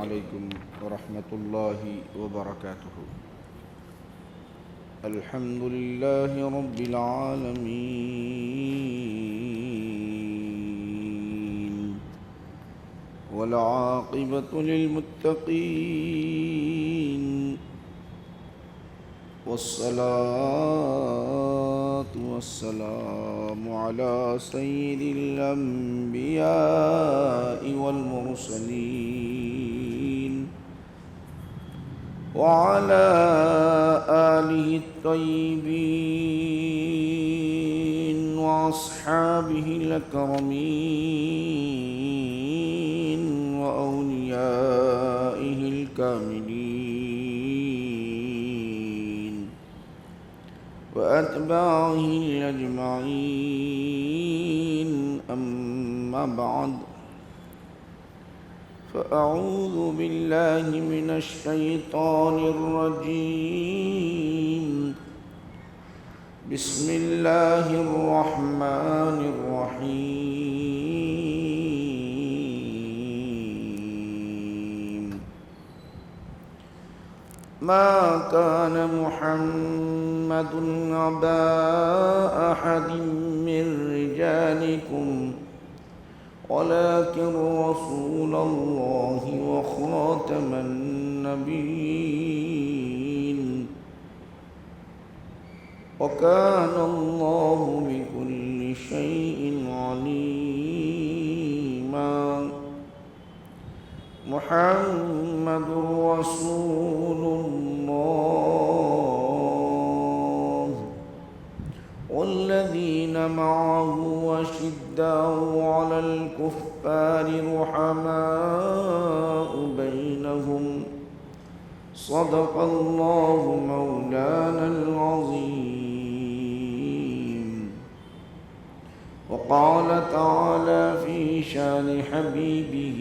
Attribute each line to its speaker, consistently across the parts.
Speaker 1: عليكم ورحمة الله وبركاته. الحمد لله رب العالمين، والعاقبة للمتقين، والصلاة والسلام على سيد الأنبياء والمرسلين، وعلى آله الطيبين وأصحابه الأكرمين وأوليائه الكاملين وأتباعه أجمعين. أما بعد، فأعوذ بالله من الشيطان الرجيم. بسم الله الرحمن الرحيم. ما كان محمد أبا أحد من رجالكم ولكن رسول الله وخاتم النبيين، وكان الله بكل شيء عليما. محمد رسول الله والذين معه أشداء على الكفار رحماء بينهم، صدق الله مولانا العظيم. وقال تعالى في شان حبيبه: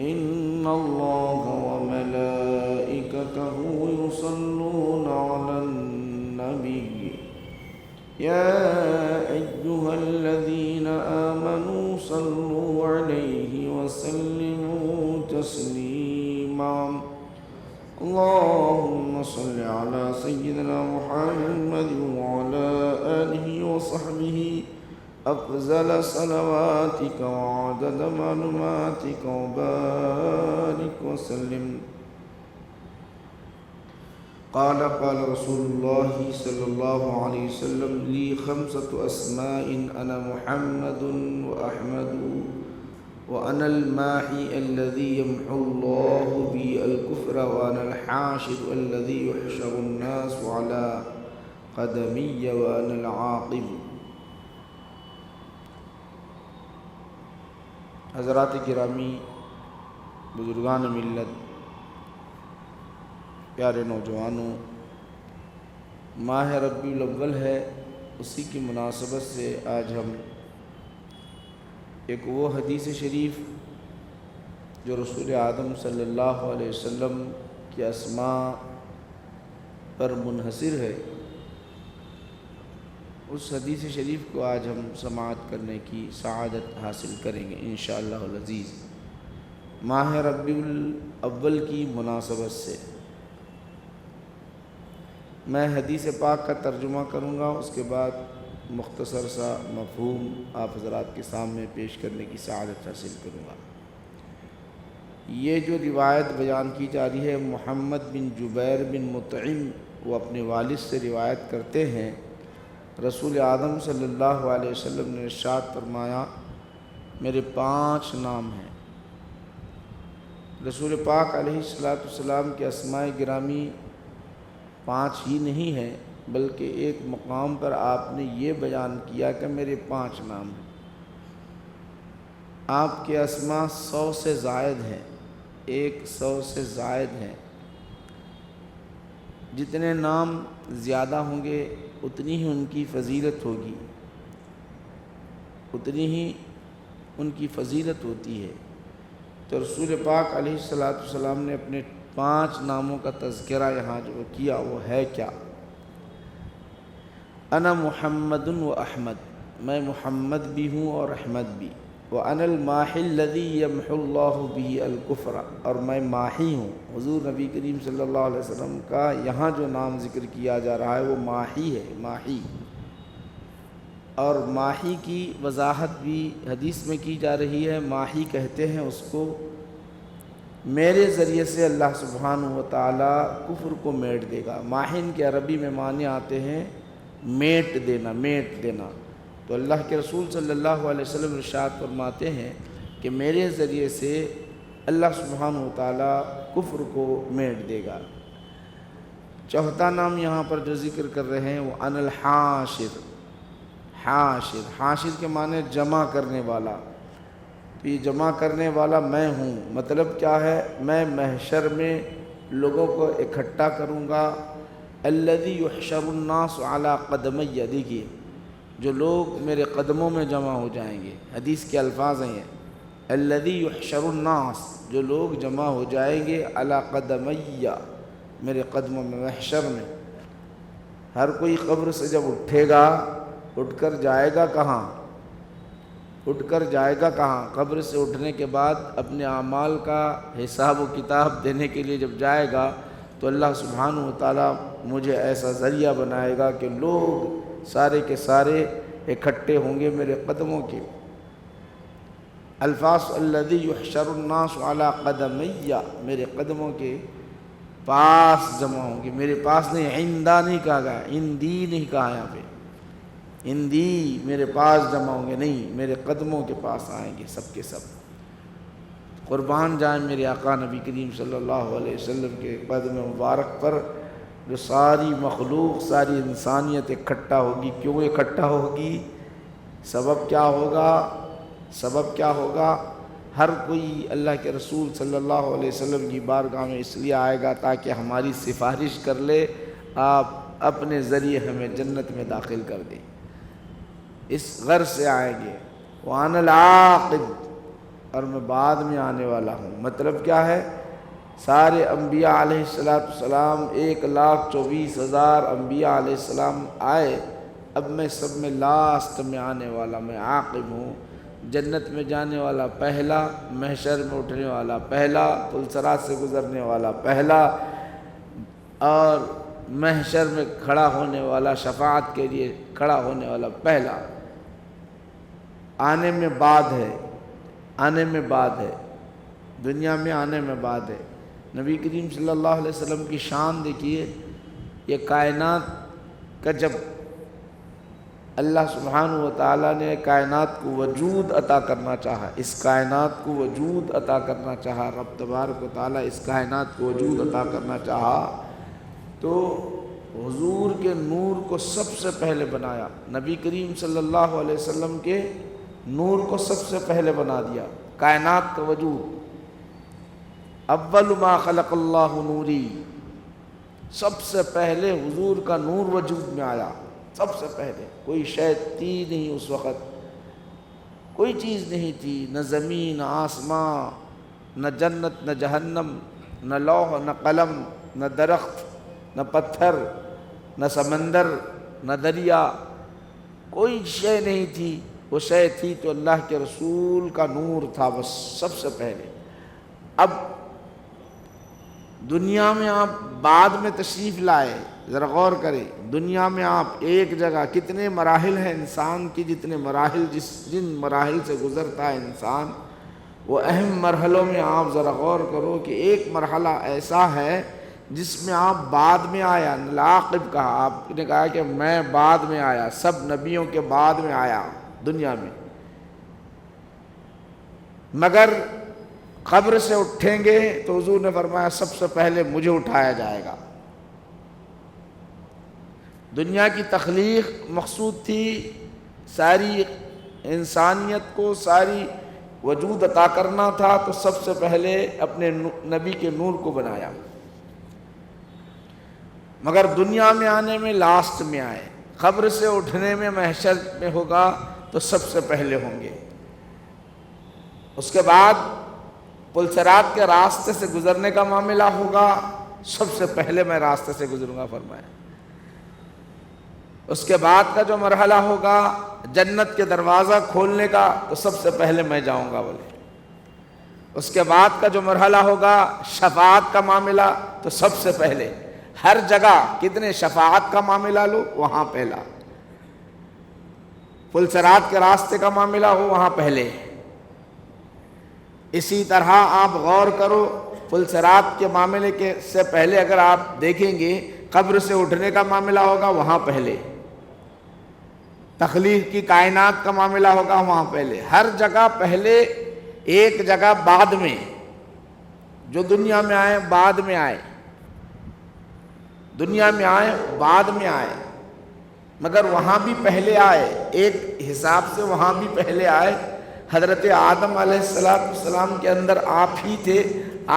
Speaker 1: إن الله وملائكته يصلون على النبي يا أيها الذين آمنوا صلوا عليه وسلموا تسليما. اللهم صل على سيدنا محمد وعلى آله وصحبه أفضل صلواتك وعدد معلوماتك وبارك وسلم. قال رسول الله صلى الله عليه وسلم: لي 5 أسماء أنا محمد وأحمد وأنا الماحي الذي يمحو الله بي الكفر وأنا الحاشر الذي يحشر الناس على قدمي وأنا العاقب. حضرات گرامی، بزرگان ملت، پیارے نوجوانوں، ماہ ربیع الاول ہے، اسی کی مناسبت سے آج ہم ایک وہ حدیث شریف جو رسول اعظم صلی اللہ علیہ وسلم کی اسماء پر منحصر ہے، اس حدیث شریف کو آج ہم سماعت کرنے کی سعادت حاصل کریں گے انشاءاللہ العزیز، ماہ ربیع الاول کی مناسبت سے۔ میں حدیث پاک کا ترجمہ کروں گا، اس کے بعد مختصر سا مفہوم آپ حضرات کے سامنے پیش کرنے کی سعادت حاصل کروں گا۔ یہ جو روایت بیان کی جا رہی ہے، محمد بن جبیر بن مطعم وہ اپنے والد سے روایت کرتے ہیں، رسول اعظم صلی اللہ علیہ وسلم نے ارشاد فرمایا: میرے 5 نام ہیں۔ رسول پاک علیہ السلام کے اسماء گرامی 5 ہی نہیں ہیں، بلکہ ایک مقام پر آپ نے یہ بیان کیا کہ میرے 5 نام ہیں۔ آپ کے اسماء 100 سے زائد ہیں، 100 سے زائد ہیں۔ جتنے نام زیادہ ہوں گے اتنی ہی ان کی فضیلت ہوگی، اتنی ہی ان کی فضیلت ہوتی ہے۔ تو رسول پاک علیہ السلام نے اپنے 5 ناموں کا تذکرہ یہاں جو کیا وہ ہے کیا؟ انا محمد و احمد، میں محمد بھی ہوں اور احمد بھی۔ وَأَنَا الْمَاحِي الَّذِي يَمْحُو اللَّهُ بِهِ الْكُفْرَ، اور میں ماحی ہوں۔ حضور نبی کریم صلی اللہ علیہ وسلم کا یہاں جو نام ذکر کیا جا رہا ہے وہ ماحی ہے، ماحی۔ اور ماحی کی وضاحت بھی حدیث میں کی جا رہی ہے۔ ماحی کہتے ہیں اس کو میرے ذریعے سے اللہ سبحانہ و تعالیٰ کفر کو میٹ دے گا۔ ماحن کے عربی میں معنی آتے ہیں میٹ دینا، میٹ دینا۔ تو اللہ کے رسول صلی اللہ علیہ وسلم ارشاد فرماتے ہیں کہ میرے ذریعے سے اللہ سبحانہ و تعالیٰ کفر کو میٹ دے گا۔ چوتھا نام یہاں پر جو ذکر کر رہے ہیں وہ انا الحاشر، حاشر، حاشر کے معنی جمع کرنے والا۔ تو یہ جمع کرنے والا میں ہوں، مطلب کیا ہے؟ میں محشر میں لوگوں کو اکٹھا کروں گا۔ الذی یحشر الناس علی قدمی، دیکھیے جو لوگ میرے قدموں میں جمع ہو جائیں گے، حدیث کے الفاظ ہیں یہ، الذی یحشر الناس، جو لوگ جمع ہو جائیں گے علی قدمی، میرے قدموں میں، محشر میں۔ ہر کوئی قبر سے جب اٹھے گا، اٹھ کر جائے گا کہاں؟ اٹھ کر جائے گا کہاں؟ قبر سے اٹھنے کے بعد اپنے اعمال کا حساب و کتاب دینے کے لیے جب جائے گا تو اللہ سبحانہ و تعالیٰ مجھے ایسا ذریعہ بنائے گا کہ لوگ سارے کے سارے اکٹھے ہوں گے میرے قدموں کے۔ الفاظ الذی یحشر الناس علی قدمی، میرے قدموں کے پاس جمع ہوں گے۔ میرے پاس نہیں، عندہ نہیں کہا گیا، عندی نہیں کہا یہاں پہ، عندی میرے پاس جمع ہوں گے نہیں، میرے قدموں کے پاس آئیں گے سب کے سب۔ قربان جائیں میرے آقا نبی کریم صلی اللہ علیہ وسلم کے قدم مبارک پر، جو ساری مخلوق، ساری انسانیت اکٹھا ہوگی۔ کیوں اکٹھا ہوگی؟ سبب کیا ہوگا؟ سبب کیا ہوگا؟ ہر کوئی اللہ کے رسول صلی اللہ علیہ وسلم کی بارگاہ میں اس لیے آئے گا تاکہ ہماری سفارش کر لے، آپ اپنے ذریعے ہمیں جنت میں داخل کر دیں۔ اس غرض سے آئیں گے۔ وَأَنَا الْعَاقِبُ، اور میں بعد میں آنے والا ہوں۔ مطلب کیا ہے؟ سارے انبیاء علیہ السلام، 1,24,000 انبیاء علیہ السلام آئے، اب میں سب میں لاسٹ میں آنے والا، میں عاقب ہوں۔ جنت میں جانے والا پہلا، محشر میں اٹھنے والا پہلا، پل صراط سے گزرنے والا پہلا، اور محشر میں کھڑا ہونے والا، شفاعت کے لیے کھڑا ہونے والا پہلا۔ آنے میں بعد ہے، آنے میں بعد ہے، دنیا میں آنے میں بعد ہے۔ نبی کریم صلی اللہ علیہ وسلم کی شان دیکھیے، یہ کائنات کا جب اللہ سبحانہ و تعالیٰ نے کائنات کو وجود عطا کرنا چاہا، اس کائنات کو وجود عطا کرنا چاہا، رب تبارک و تعالیٰ اس کائنات کو وجود عطا کرنا چاہا تو حضور کے نور کو سب سے پہلے بنایا۔ نبی کریم صلی اللہ علیہ وسلم کے نور کو سب سے پہلے بنا دیا، کائنات کا وجود۔ اول ما خلق اللہ نوری، سب سے پہلے حضور کا نور وجود میں آیا، سب سے پہلے۔ کوئی شے تھی نہیں اس وقت، کوئی چیز نہیں تھی، نہ زمین، نہ آسمان، نہ جنت، نہ جہنم، نہ لوح، نہ قلم، نہ درخت، نہ پتھر، نہ سمندر، نہ دریا، کوئی شے نہیں تھی۔ وہ شے تھی تو اللہ کے رسول کا نور تھا بس، سب سے پہلے۔ اب دنیا میں آپ بعد میں تشریف لائے، ذرا غور کریں، دنیا میں آپ ایک جگہ، کتنے مراحل ہیں انسان کی، جتنے مراحل، جن مراحل سے گزرتا ہے انسان، وہ اہم مرحلوں میں آپ ذرا غور کرو کہ ایک مرحلہ ایسا ہے جس میں آپ بعد میں آیا، العاقب کہا، آپ نے کہا کہ میں بعد میں آیا، سب نبیوں کے بعد میں آیا دنیا میں، مگر قبر سے اٹھیں گے تو حضور نے فرمایا سب سے پہلے مجھے اٹھایا جائے گا۔ دنیا کی تخلیق مقصود تھی ساری انسانیت کو، ساری وجود عطا کرنا تھا، تو سب سے پہلے اپنے نبی کے نور کو بنایا، مگر دنیا میں آنے میں لاسٹ میں آئے، قبر سے اٹھنے میں، محشر میں ہوگا تو سب سے پہلے ہوں گے۔ اس کے بعد پل صراط کے راستے سے گزرنے کا معاملہ ہوگا، سب سے پہلے میں راستے سے گزروں گا فرمایا۔ اس کے بعد کا جو مرحلہ ہوگا جنت کے دروازہ کھولنے کا، تو سب سے پہلے میں جاؤں گا بولے۔ اس کے بعد کا جو مرحلہ ہوگا شفاعت کا معاملہ، تو سب سے پہلے ہر جگہ کتنے شفاعت کا معاملہ لو وہاں پہلا، پل صراط کے راستے کا معاملہ ہو وہاں پہلے۔ اسی طرح آپ غور کرو، پل صراط کے معاملے کے سے پہلے اگر آپ دیکھیں گے قبر سے اٹھنے کا معاملہ ہوگا وہاں پہلے، تخلیق کی کائنات کا معاملہ ہوگا وہاں پہلے، ہر جگہ پہلے، ایک جگہ بعد میں، جو دنیا میں آئے بعد میں آئے، دنیا میں آئے بعد میں آئے، مگر وہاں بھی پہلے آئے، ایک حساب سے وہاں بھی پہلے آئے۔ حضرت آدم علیہ السلام کے اندر آپ ہی تھے،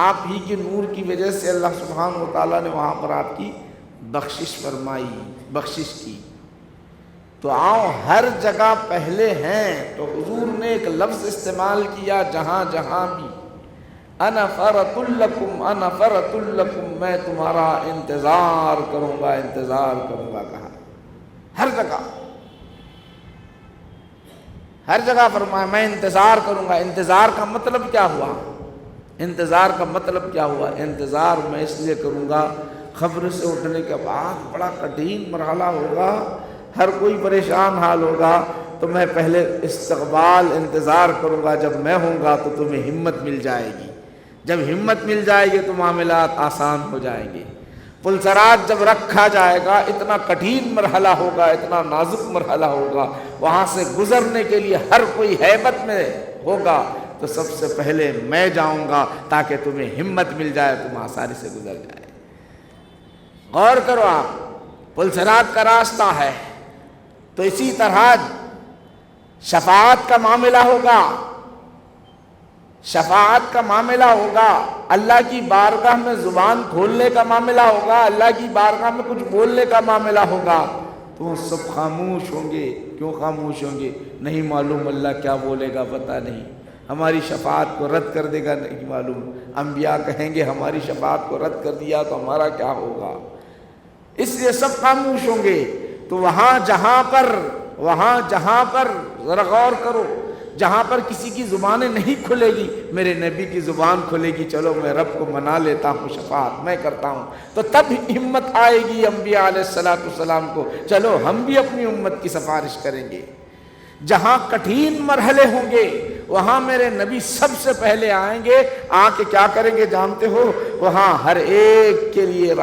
Speaker 1: آپ ہی کے نور کی وجہ سے اللہ سبحانہ و تعالیٰ نے وہاں پر آپ کی بخشش فرمائی، بخشش کی۔ تو آؤ ہر جگہ پہلے ہیں، تو حضور نے ایک لفظ استعمال کیا جہاں جہاں بھی، انا فرط لکم انا فرط لکم، میں تمہارا انتظار کروں گا، انتظار کروں گا کہا۔ ہر جگہ، ہر جگہ فرمایا میں انتظار کروں گا۔ انتظار کا مطلب کیا ہوا؟ انتظار کا مطلب کیا ہوا؟ انتظار میں اس لیے کروں گا، قبر سے اٹھنے کے بعد بڑا کٹھن مرحلہ ہوگا، ہر کوئی پریشان حال ہوگا، تو میں پہلے استقبال انتظار کروں گا، جب میں ہوں گا تو تمہیں ہمت مل جائے گی، جب ہمت مل جائے گی تو معاملات آسان ہو جائیں گے۔ پل صراط جب رکھا جائے گا، اتنا کٹھن مرحلہ ہوگا، اتنا نازک مرحلہ ہوگا، وہاں سے گزرنے کے لیے ہر کوئی ہیبت میں ہوگا، تو سب سے پہلے میں جاؤں گا تاکہ تمہیں ہمت مل جائے، تم آسانی سے گزر جائے۔ غور کرو آپ، پل صراط کا راستہ ہے، تو اسی طرح شفاعت کا معاملہ ہوگا، شفاعت کا معاملہ ہوگا، اللہ کی بارگاہ میں زبان کھولنے کا معاملہ ہوگا، اللہ کی بارگاہ میں کچھ بولنے کا معاملہ ہوگا، تو سب خاموش ہوں گے۔ کیوں خاموش ہوں گے؟ نہیں معلوم اللہ کیا بولے گا، پتہ نہیں، ہماری شفاعت کو رد کر دے گا نہیں معلوم، انبیاء کہیں گے ہماری شفاعت کو رد کر دیا تو ہمارا کیا ہوگا، اس لیے سب خاموش ہوں گے۔ تو وہاں جہاں پر ذرا غور کرو، جہاں پر کسی کی زبانیں نہیں کھلے گی، میرے نبی کی زبان کھلے گی، چلو میں رب کو منا لیتا ہوں، شفاعت میں کرتا ہوں، تو تب ہمت آئے گی انبیاء علیہ السلام کو، چلو ہم بھی اپنی امت کی سفارش کریں گے۔ جہاں کٹھن مرحلے ہوں گے وہاں میرے نبی سب سے پہلے آئیں گے، آ کے کیا کریں گے جانتے ہو؟ وہاں ہر ایک کے لیے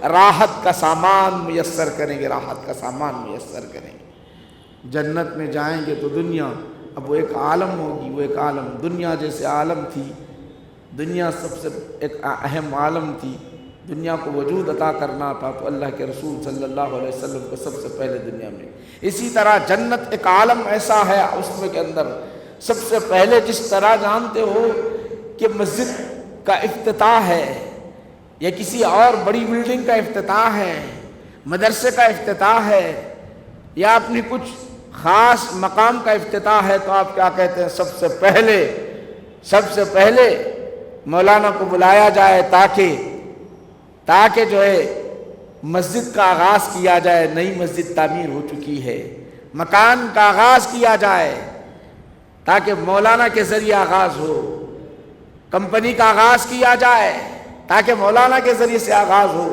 Speaker 1: راحت کا سامان میسر کریں گے، راحت کا سامان میسر کریں گے۔ جنت میں جائیں گے تو دنیا، اب وہ ایک عالم ہوگی، وہ ایک عالم، دنیا جیسے عالم تھی، دنیا سب سے ایک اہم عالم تھی، دنیا کو وجود عطا کرنا تھا، تو اللہ کے رسول صلی اللہ علیہ وسلم کو سب سے پہلے دنیا میں۔ اسی طرح جنت ایک عالم ایسا ہے، اس میں کے اندر سب سے پہلے جس طرح جانتے ہو کہ مسجد کا افتتاح ہے، یا کسی اور بڑی بلڈنگ کا افتتاح ہے، مدرسے کا افتتاح ہے، یا اپنی کچھ خاص مقام کا افتتاح ہے، تو آپ کیا کہتے ہیں؟ سب سے پہلے مولانا کو بلایا جائے تاکہ جو ہے مسجد کا آغاز کیا جائے، نئی مسجد تعمیر ہو چکی ہے، مکان کا آغاز کیا جائے تاکہ مولانا کے ذریعے آغاز ہو، کمپنی کا آغاز کیا جائے تاکہ مولانا کے ذریعے سے آغاز ہو،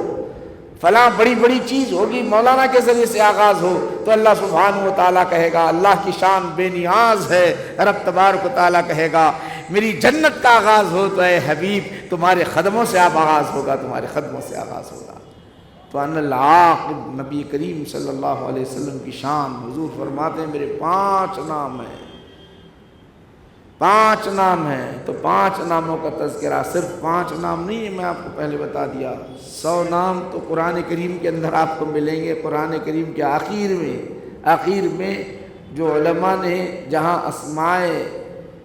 Speaker 1: فلاں بڑی بڑی چیز ہوگی مولانا کے ذریعے سے آغاز ہو، تو اللہ سبحانہ و تعالیٰ کہے گا، اللہ کی شان بے نیاز ہے، رب تبارک و تعالیٰ کہے گا میری جنت کا آغاز ہو تو اے حبیب تمہارے قدموں سے اب آغاز ہوگا، تمہارے قدموں سے آغاز ہوگا۔ تو ان العاقب نبی کریم صلی اللہ علیہ وسلم کی شان، حضور فرماتے ہیں میرے 5 نام ہیں، 5 نام ہیں، تو 5 ناموں کا تذکرہ، صرف 5 نام نہیں ہے، میں آپ کو پہلے بتا دیا، 100 نام تو قرآن کریم کے اندر آپ کو ملیں گے۔ قرآن کریم کے آخر میں جو علماء نے جہاں اسماء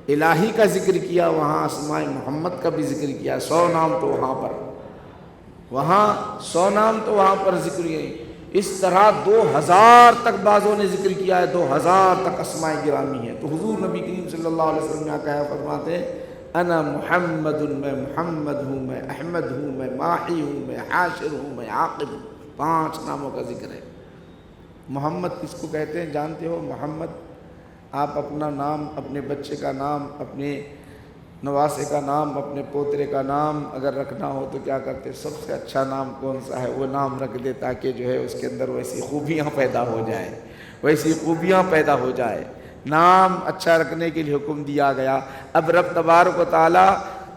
Speaker 1: الہی کا ذکر کیا وہاں اسماء محمد کا بھی ذکر کیا، 100 نام تو وہاں پر ذکر ہے۔ اس طرح 2000 تک بعضوں نے ذکر کیا ہے، 2000 تک اسماء گرامی ہیں۔ تو حضور نبی کریم صلی اللہ علیہ وسلم نے کہا، فرماتے ہیں انا محمد، میں محمد ہوں، میں احمد ہوں، میں ماحی ہوں، میں حاشر ہوں، میں عاقب ہوں۔ 5 ناموں کا ذکر ہے۔ محمد کس کو کہتے ہیں جانتے ہو؟ محمد، آپ اپنا نام، اپنے بچے کا نام، اپنے نواسے کا نام، اپنے پوترے کا نام اگر رکھنا ہو تو کیا کرتے؟ سب سے اچھا نام کون سا ہے وہ نام رکھ دے، تاکہ جو ہے اس کے اندر ویسی خوبیاں پیدا ہو جائے، ویسی خوبیاں پیدا ہو جائے۔ نام اچھا رکھنے کے لیے حکم دیا گیا۔ اب رب تبارک و تعالی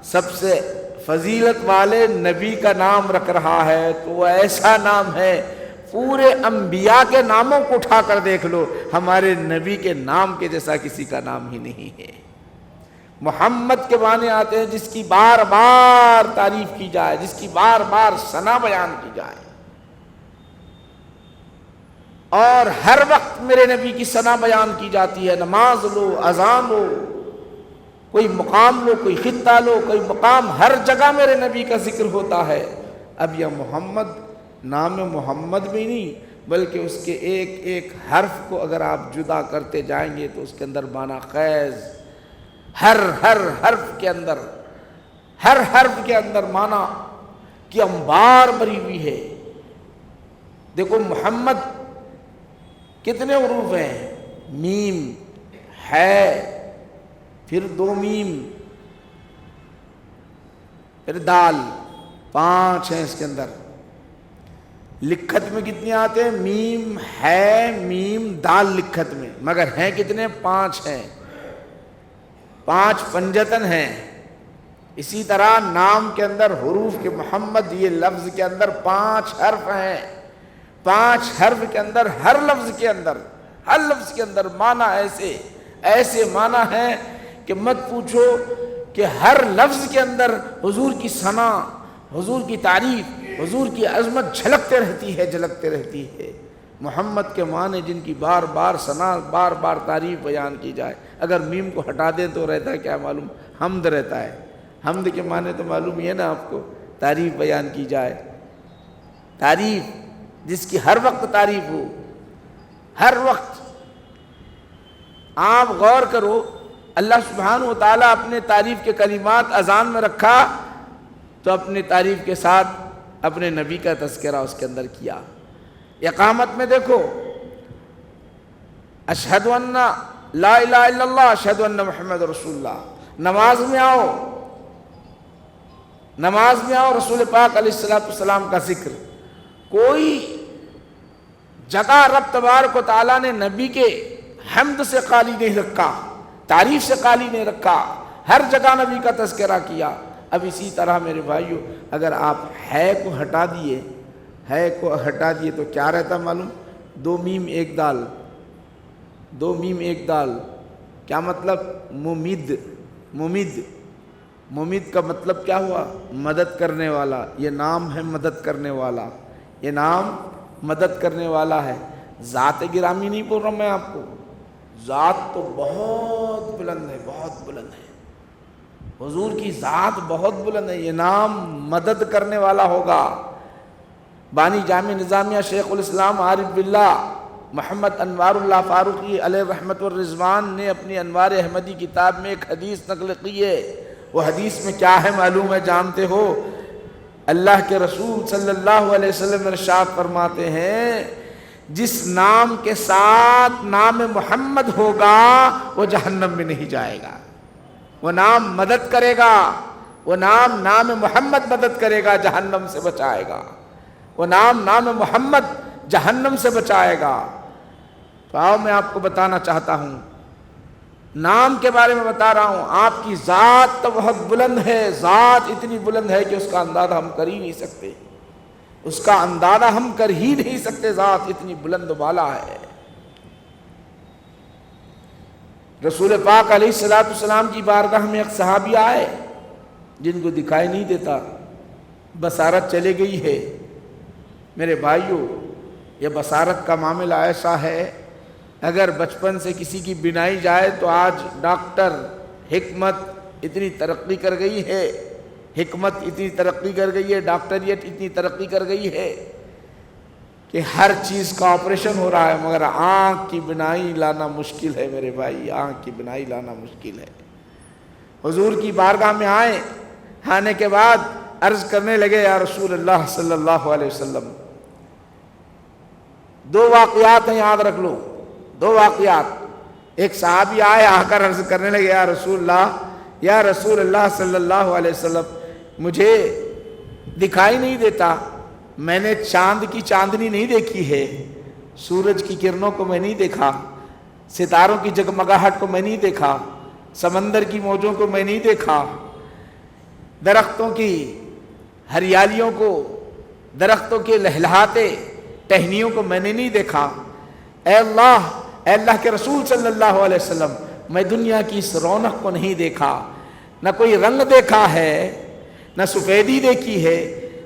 Speaker 1: سب سے فضیلت والے نبی کا نام رکھ رہا ہے، تو وہ ایسا نام ہے، پورے انبیاء کے ناموں کو اٹھا کر دیکھ لو، ہمارے نبی کے نام کے جیسا کسی کا نام ہی نہیں ہے۔ محمد کے معنی آتے ہیں جس کی بار بار تعریف کی جائے، جس کی بار بار ثنا بیان کی جائے، اور ہر وقت میرے نبی کی ثنا بیان کی جاتی ہے۔ نماز لو، اذان لو، کوئی مقام لو، کوئی خطہ لو، کوئی مقام، ہر جگہ میرے نبی کا ذکر ہوتا ہے۔ اب یہ محمد، نام محمد بھی نہیں بلکہ اس کے ایک ایک حرف کو اگر آپ جدا کرتے جائیں گے تو اس کے اندر معنی خیز، ہر حرف کے اندر، ہر حرف کے اندر معنی کی انبار بھری ہوئی ہے۔ دیکھو محمد کتنے حروف ہیں؟ میم ہے، پھر 2 میم، پھر دال، 5 ہیں اس کے اندر۔ لکھت میں کتنے آتے ہیں؟ میم ہے، میم دال لکھت میں، مگر ہیں کتنے؟ 5 ہیں، 5 پنجتن ہیں۔ اسی طرح نام کے اندر حروف کے محمد یہ لفظ کے اندر 5 حرف ہیں۔ 5 حرف کے اندر، ہر لفظ کے اندر، ہر لفظ کے اندر معنی ایسے معنی ہیں کہ مت پوچھو، کہ ہر لفظ کے اندر حضور کی ثنا، حضور کی تعریف، حضور کی عظمت جھلکتے رہتی ہے۔ محمد کے معنی جن کی بار بار ثنا، بار بار تعریف بیان کی جائے۔ اگر میم کو ہٹا دیں تو رہتا ہے کیا معلوم؟ حمد رہتا ہے۔ حمد کے معنی تو معلوم ہی ہے نا آپ کو، تعریف بیان کی جائے، تعریف جس کی ہر وقت تعریف ہو، ہر وقت۔ آپ غور کرو، اللہ سبحانہ و تعالیٰ اپنے تعریف کے کلمات اذان میں رکھا تو اپنے تعریف کے ساتھ اپنے نبی کا تذکرہ اس کے اندر کیا۔ اقامت میں دیکھو، اشہد ان لا الہ الا اللہ، اشہد ان محمد رسول اللہ۔ نماز میں آؤ، رسول پاک علیہ السلام کا ذکر۔ کوئی جگہ رب تبارک و تعالیٰ نے نبی کے حمد سے خالی نہیں رکھا، تعریف سے خالی نہیں رکھا، ہر جگہ نبی کا تذکرہ کیا۔ اب اسی طرح میرے بھائیو، اگر آپ ہے کو ہٹا دیے تو کیا رہتا معلوم؟ 2 میم 1 دال، 2 میم 1 دال۔ کیا مطلب؟ ممید کا مطلب کیا ہوا؟ مدد کرنے والا۔ یہ نام ہے مدد کرنے والا، یہ نام مدد کرنے والا ہے۔ ذات گرامی نہیں بول رہا میں آپ کو، ذات تو بہت بلند ہے، بہت بلند ہے، حضور کی ذات بہت بلند ہے۔ یہ نام مدد کرنے والا ہوگا۔ بانی جامع نظامیہ شیخ الاسلام عارف باللہ محمد انوار اللہ فاروقی علیہ رحمت والرضوان نے اپنی انوار احمدی کتاب میں ایک حدیث نقل کی ہے۔ وہ حدیث میں کیا ہے معلوم ہے؟ جانتے ہو؟ اللہ کے رسول صلی اللہ علیہ وسلم ارشاد فرماتے ہیں، جس نام کے ساتھ نام محمد ہوگا وہ جہنم میں نہیں جائے گا۔ وہ نام مدد کرے گا، وہ نام محمد مدد کرے گا، جہنم سے بچائے گا۔ وہ نام محمد جہنم سے بچائے گا۔ تو آؤ میں آپ کو بتانا چاہتا ہوں، نام کے بارے میں بتا رہا ہوں۔ آپ کی ذات تو بہت بلند ہے، ذات اتنی بلند ہے کہ اس کا اندازہ ہم کر ہی نہیں سکتے، اس کا اندازہ ہم کر ہی نہیں سکتے، ذات اتنی بلند بالا ہے۔ رسول پاک علیہ السلام کی بارگاہ میں ایک صحابی آئے جن کو دکھائی نہیں دیتا، بصارت چلے گئی ہے۔ میرے بھائیو، یہ بصارت کا معاملہ ایسا ہے، اگر بچپن سے کسی کی بینائی جائے تو آج ڈاکٹر، حکمت اتنی ترقی کر گئی ہے، ڈاکٹریٹ اتنی ترقی کر گئی ہے کہ ہر چیز کا آپریشن ہو رہا ہے، مگر آنکھ کی بینائی لانا مشکل ہے میرے بھائی، آنکھ کی بینائی لانا مشکل ہے۔ حضور کی بارگاہ میں آنے کے بعد عرض کرنے لگے، یا رسول اللہ صلی اللہ علیہ وسلم، دو واقعات ہیں، یاد رکھ لو، دو واقعات۔ ایک صحابی آئے، آ کر عرض کرنے لگے یا رسول اللہ صلی اللہ علیہ وسلم، مجھے دکھائی نہیں دیتا، میں نے چاند کی چاندنی نہیں دیکھی ہے، سورج کی کرنوں کو میں نہیں دیکھا، ستاروں کی جگمگاہٹ کو میں نہیں دیکھا، سمندر کی موجوں کو میں نہیں دیکھا، درختوں کی ہریالیوں کو، درختوں کے لہلہاتے ٹہنیوں کو میں نے نہیں دیکھا۔ اے اللہ کے رسول صلی اللہ علیہ وسلم، میں دنیا کی اس رونق کو نہیں دیکھا، نہ کوئی رنگ دیکھا ہے، نہ سفیدی دیکھی ہے،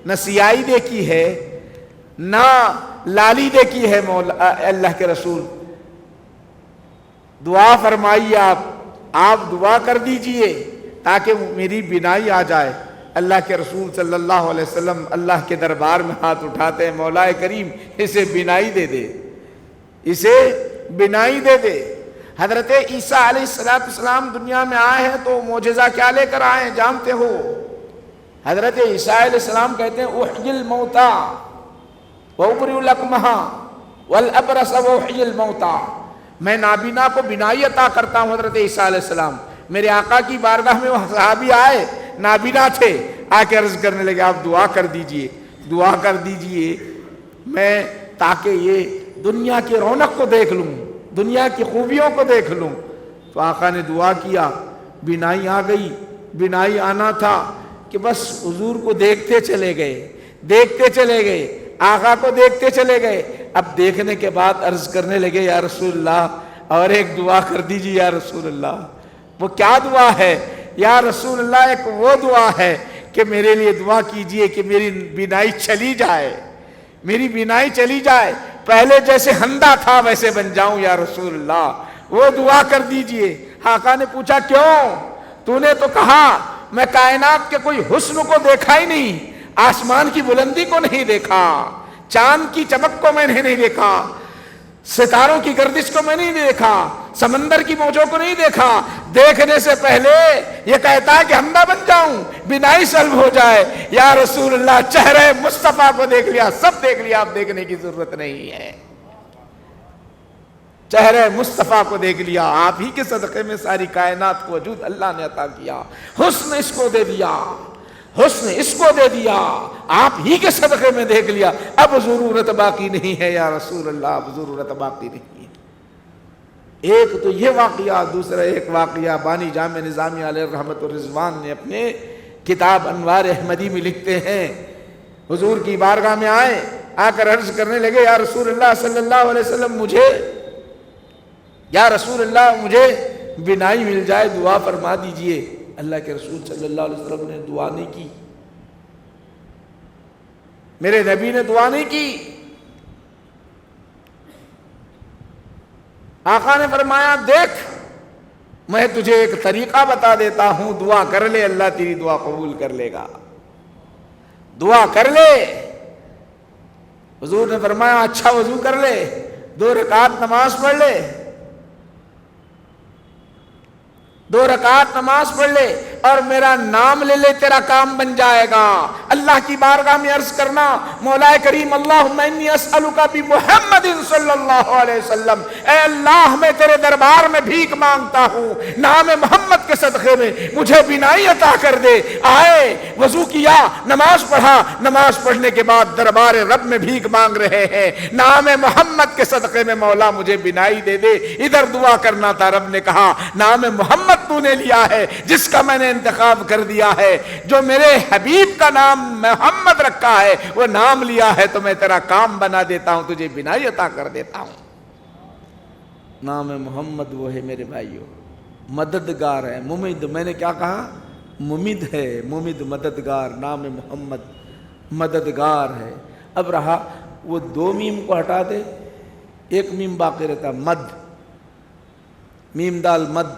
Speaker 1: نہ سیاہی دیکھی ہے، نہ لالی دیکھی ہے۔ مولا اللہ کے رسول، دعا فرمائیے، آپ دعا کر دیجئے تاکہ میری بینائی آ جائے۔ اللہ کے رسول صلی اللہ علیہ وسلم اللہ کے دربار میں ہاتھ اٹھاتے ہیں، مولا کریم اسے بینائی دے دے، اسے بینائی دے دے۔ حضرت عیسیٰ علیہ السلام دنیا میں آئے ہیں تو معجزہ کیا لے کر آئے ہیں جانتے ہو؟ حضرت عیسیٰ علیہ السلام کہتے ہیں احیی الموتى وابرئ الاکمہ والابرص واحیی الموتى، میں نابینا کو بینائی عطا کرتا ہوں۔ حضرت عیسیٰ علیہ السلام میرے آقا کی بارگاہ میں وہ صحابی آئے، نابینا تھے، آ کے عرض کرنے لگے آپ دعا کر دیجئے، دعا کر دیجئے، میں تاکہ یہ دنیا کی رونق کو دیکھ لوں، دنیا کی خوبیوں کو دیکھ لوں۔ تو آقا نے دعا کیا، بینائی آ گئی۔ بینائی آنا تھا کہ بس حضور کو دیکھتے چلے گئے، دیکھتے چلے گئے، آقا کو دیکھتے چلے گئے۔ اب دیکھنے کے بعد عرض کرنے لگے یا رسول اللہ اور ایک دعا کر دیجئے یا رسول اللہ۔ وہ کیا دعا ہے یا رسول اللہ؟ ایک وہ دعا ہے کہ میرے لیے دعا کیجئے کہ میری بینائی چلی جائے، میری بینائی چلی جائے، پہلے جیسے اندھا تھا ویسے بن جاؤں یا رسول اللہ، وہ دعا کر دیجئے۔ آقا نے پوچھا کیوں؟ تو نے تو کہا میں کائنات کے کوئی حسن کو دیکھا ہی نہیں، آسمان کی بلندی کو نہیں دیکھا، چاند کی چمک کو میں نے نہیں دیکھا، ستاروں کی گردش کو میں نہیں دیکھا، سمندر کی موجوں کو نہیں دیکھا۔ دیکھنے سے پہلے یہ کہتا ہے کہ اندھا بن جاؤں، بینائی سلب ہو جائے۔ یا رسول اللہ چہرے مصطفیٰ کو دیکھ لیا، سب دیکھ لیا، اب دیکھنے کی ضرورت نہیں ہے۔ چہرے مصطفیٰ کو دیکھ لیا، آپ ہی کے صدقے میں ساری کائنات کو وجود اللہ نے عطا کیا، حسن اس کو دے دیا، حسن اس کو دے دیا، آپ ہی کے صدقے میں دیکھ لیا، اب ضرورت باقی نہیں ہے یا رسول اللہ، اب ضرورت باقی نہیں ہے۔ ایک تو یہ واقعہ، دوسرا ایک واقعہ بانی جامع نظامی علیہ رحمت الرضوان نے اپنے کتاب انوار احمدی میں لکھتے ہیں۔ حضور کی بارگاہ میں آئے، آ کر عرض کرنے لگے یا رسول اللہ صلی اللہ علیہ وسلم مجھے بینائی مل جائے، دعا فرما دیجئے۔ اللہ کے رسول صلی اللہ علیہ وسلم نے دعا نہیں کی، میرے نبی نے دعا نہیں کی۔ آقا نے فرمایا دیکھ میں تجھے ایک طریقہ بتا دیتا ہوں، دعا کر لے، اللہ تیری دعا قبول کر لے گا، دعا کر لے۔ حضور نے فرمایا اچھا وضو کر لے، 2 رکعت نماز پڑھ لے، 2 رکعت نماز پڑھ لے اور میرا نام لے لے، تیرا کام بن جائے گا۔ اللہ کی بارگاہ میں عرض کرنا مولا کریم اللہم انی اسألک بمحمد صلی اللہ علیہ وسلم، اے اللہ میں تیرے دربار میں بھیک مانگتا ہوں، نام محمد کے صدقے میں مجھے بینائی عطا کر دے۔ آئے وضو کیا، نماز پڑھا، نماز پڑھنے کے بعد دربار رب میں بھیک مانگ رہے ہیں، نام محمد کے صدقے میں مولا مجھے بینائی دے دے۔ ادھر دعا کرنا تھا، رب نے کہا نام محمد تو نے لیا ہے جس کا میں نے انتخاب کر دیا ہے، جو میرے حبیب کا نام محمد رکھا ہے وہ نام لیا ہے تو میں تیرا کام بنا دیتا ہوں، تجھے بینائی عطا کر دیتا ہوں۔ نام محمد وہ ہے میرے بھائیو، مددگار ہے، ممد، میں نے کیا کہا؟ ممد ہے، ممد مددگار، نام محمد مددگار ہے۔ اب رہا وہ 2 میم کو ہٹا دے، ایک میم باقی رہتا، مد، میم دال مد۔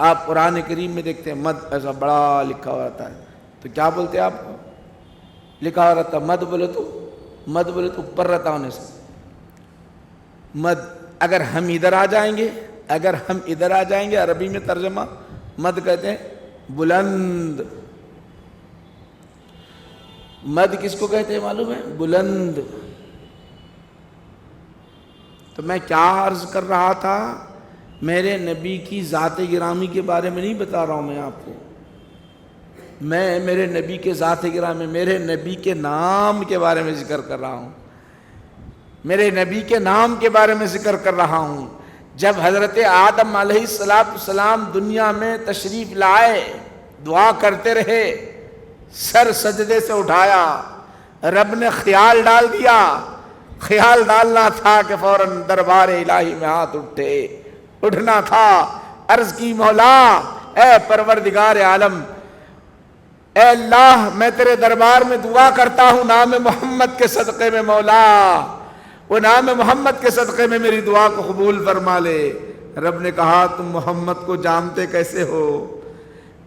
Speaker 1: آپ قرآن کریم میں دیکھتے ہیں مد ایسا بڑا لکھا ہوا رہتا ہے، تو کیا بولتے ہیں آپ؟ لکھا ہوا رہتا مد، بولے تو اوپر رہتا ہونے سے مد۔ اگر ہم ادھر آ جائیں گے عربی میں ترجمہ مد کہتے ہیں بلند۔ مد کس کو کہتے ہیں معلوم ہے؟ بلند۔ تو میں کیا عرض کر رہا تھا؟ میرے نبی کی ذات گرامی کے بارے میں نہیں بتا رہا ہوں میں آپ کو، میں میرے نبی کے ذات گرامی، میرے نبی کے نام کے بارے میں ذکر کر رہا ہوں، میرے نبی کے نام کے بارے میں ذکر کر رہا ہوں۔ جب حضرت آدم علیہ السلام دنیا میں تشریف لائے، دعا کرتے رہے، سر سجدے سے اٹھایا، رب نے خیال ڈال دیا، خیال ڈالنا تھا کہ فوراً دربار الہی میں ہاتھ اٹھنا تھا، عرض کی مولا اے پروردگار عالم، اے اللہ میں تیرے دربار میں دعا کرتا ہوں نام محمد کے صدقے میں، مولا وہ نام محمد کے صدقے میں میری دعا کو قبول فرما لے۔ رب نے کہا تم محمد کو جانتے کیسے ہو؟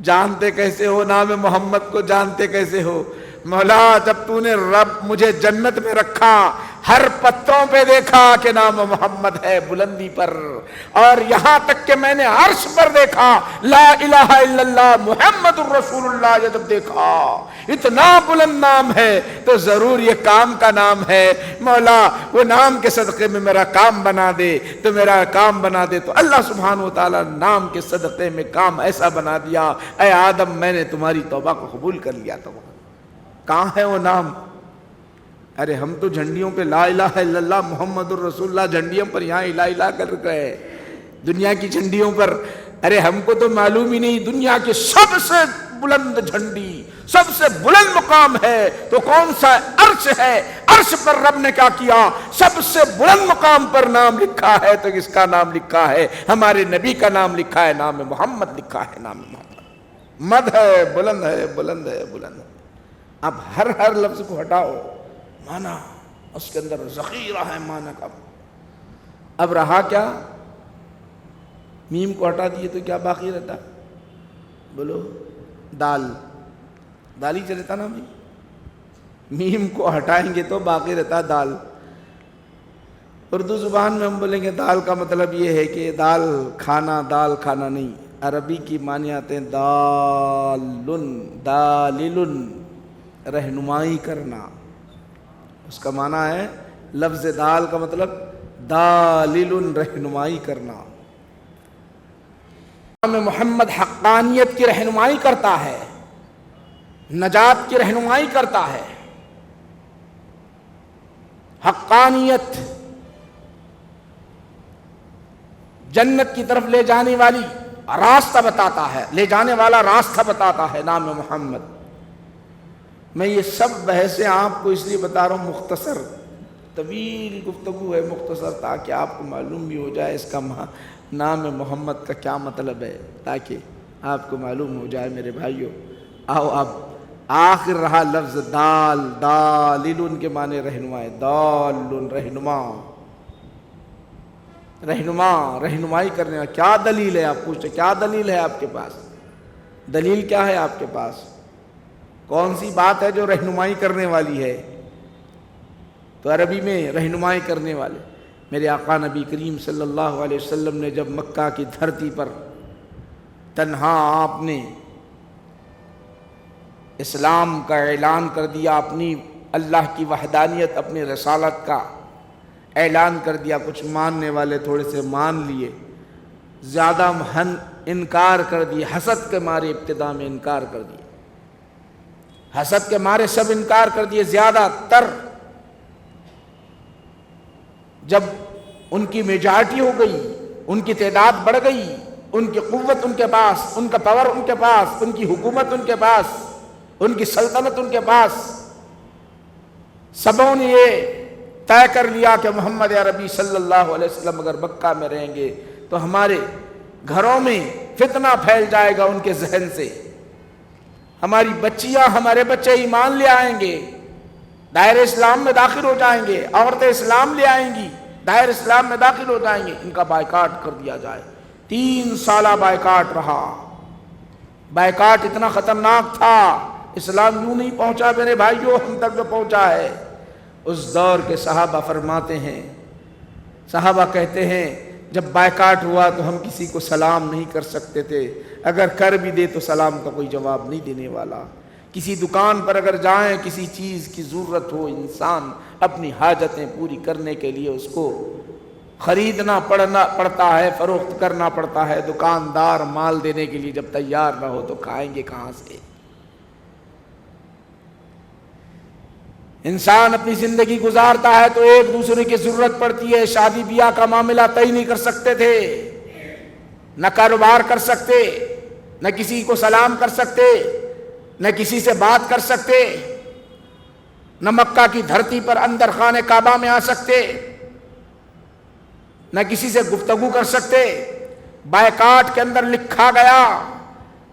Speaker 1: جانتے کیسے ہو؟ نام محمد کو جانتے کیسے ہو؟ مولا جب تو نے رب مجھے جنت میں رکھا، ہر پتوں پہ دیکھا کہ نام محمد ہے بلندی پر، اور یہاں تک کہ میں نے عرش پر دیکھا لا الہ الا اللہ محمد الرسول اللہ، جب دیکھا اتنا بلند نام ہے تو ضرور یہ کام کا نام ہے، مولا وہ نام کے صدقے میں میرا کام بنا دے، تو میرا کام بنا دے۔ تو اللہ سبحانہ و تعالیٰ نام کے صدقے میں کام ایسا بنا دیا، اے آدم میں نے تمہاری توبہ کو قبول کر لیا۔ تو کہاں ہے وہ نام؟ ارے ہم تو جھنڈیوں پہ لا الہ الا اللہ محمد الرسول اللہ، جھنڈیوں پر یہاں الہ الہ کر گئے دنیا کی جھنڈیوں پر۔ ارے ہم کو تو معلوم ہی نہیں دنیا کی سب سے بلند جھنڈی، سب سے بلند مقام ہے تو کون سا؟ عرش ہے۔ عرش پر رب نے کیا کیا؟ سب سے بلند مقام پر نام لکھا ہے، تو کس کا نام لکھا ہے؟ ہمارے نبی کا نام لکھا ہے، نام محمد لکھا ہے، نام محمد مد ہے، بلند ہے، بلند ہے، بلند ہے۔ اب ہر لفظ کو ہٹاؤ، معنی اس کے اندر ذخیرہ ہے معنی کا۔ اب رہا کیا؟ میم کو ہٹا دیے تو کیا باقی رہتا؟ بولو، دال ہی چلتا نا بھائی، میم کو ہٹائیں گے تو باقی رہتا دال۔ اردو زبان میں ہم بولیں گے دال کا مطلب یہ ہے کہ دال کھانا نہیں، عربی کی معنی آتے ہیں دالل، رہنمائی کرنا، اس کا معنی ہے لفظ دال کا مطلب دالل، رہنمائی کرنا۔ نام محمد حقانیت کی رہنمائی کرتا ہے، نجات کی رہنمائی کرتا ہے، حقانیت جنت کی طرف لے جانے والی راستہ بتاتا ہے، لے جانے والا راستہ بتاتا ہے نام محمد۔ میں یہ سب بحثیں آپ کو اس لیے بتا رہا ہوں، مختصر طویل گفتگو ہے، مختصر، تاکہ آپ کو معلوم بھی ہو جائے اس کا نام محمد کا کیا مطلب ہے، تاکہ آپ کو معلوم ہو جائے میرے بھائیوں۔ آؤ اب آخر رہا لفظ دالل کے معنی رہنما ہے، دال رہنمائی کرنے کا۔ کیا دلیل ہے؟ آپ پوچھتے کیا دلیل ہے آپ کے پاس؟ دلیل کیا ہے آپ کے پاس؟ کون سی بات ہے جو رہنمائی کرنے والی ہے؟ تو عربی میں رہنمائی کرنے والے میرے آقا نبی کریم صلی اللہ علیہ وسلم نے جب مکہ کی دھرتی پر تنہا آپ نے اسلام کا اعلان کر دیا، اپنی اللہ کی وحدانیت، اپنی رسالت کا اعلان کر دیا، کچھ ماننے والے تھوڑے سے مان لیے، زیادہ انکار کر دیے، حسد کے مارے ابتدا میں انکار کر دیے، حسد کے مارے سب انکار کر دیے زیادہ تر۔ جب ان کی میجارٹی ہو گئی، ان کی تعداد بڑھ گئی، ان کی قوت ان کے پاس، ان کا پاور ان کے پاس، ان کی حکومت ان کے پاس، ان کی سلطنت ان کے پاس، سبوں نے یہ طے کر لیا کہ محمد عربی صلی اللہ علیہ وسلم اگر مکہ میں رہیں گے تو ہمارے گھروں میں فتنہ پھیل جائے گا ان کے ذہن سے، ہماری بچیاں، ہمارے بچے ایمان لے آئیں گے، دائرہ اسلام میں داخل ہو جائیں گے، عورتیں اسلام لے آئیں گی، دائرہ اسلام میں داخل ہو جائیں گے، ان کا بائیکاٹ کر دیا جائے۔ 3 سالہ بائیکاٹ رہا، بائیکاٹ اتنا خطرناک تھا، اسلام یوں نہیں پہنچا میرے بھائیوں ہم تک جو پہنچا ہے۔ اس دور کے صحابہ فرماتے ہیں، صحابہ کہتے ہیں جب بائیکاٹ ہوا تو ہم کسی کو سلام نہیں کر سکتے تھے، اگر کر بھی دے تو سلام کا کوئی جواب نہیں دینے والا۔ کسی دکان پر اگر جائیں، کسی چیز کی ضرورت ہو، انسان اپنی حاجتیں پوری کرنے کے لیے اس کو خریدنا پڑتا ہے، فروخت کرنا پڑتا ہے۔ دکاندار مال دینے کے لیے جب تیار نہ ہو تو کھائیں گے کہاں سے؟ انسان اپنی زندگی گزارتا ہے تو ایک دوسرے کی ضرورت پڑتی ہے۔ شادی بیاہ کا معاملہ طے نہیں کر سکتے تھے، نہ کاروبار کر سکتے، نہ کسی کو سلام کر سکتے، نہ کسی سے بات کر سکتے، نہ مکہ کی دھرتی پر اندر خانے کعبہ میں آ سکتے، نہ کسی سے گفتگو کر سکتے۔ بائیکاٹ کے اندر لکھا گیا،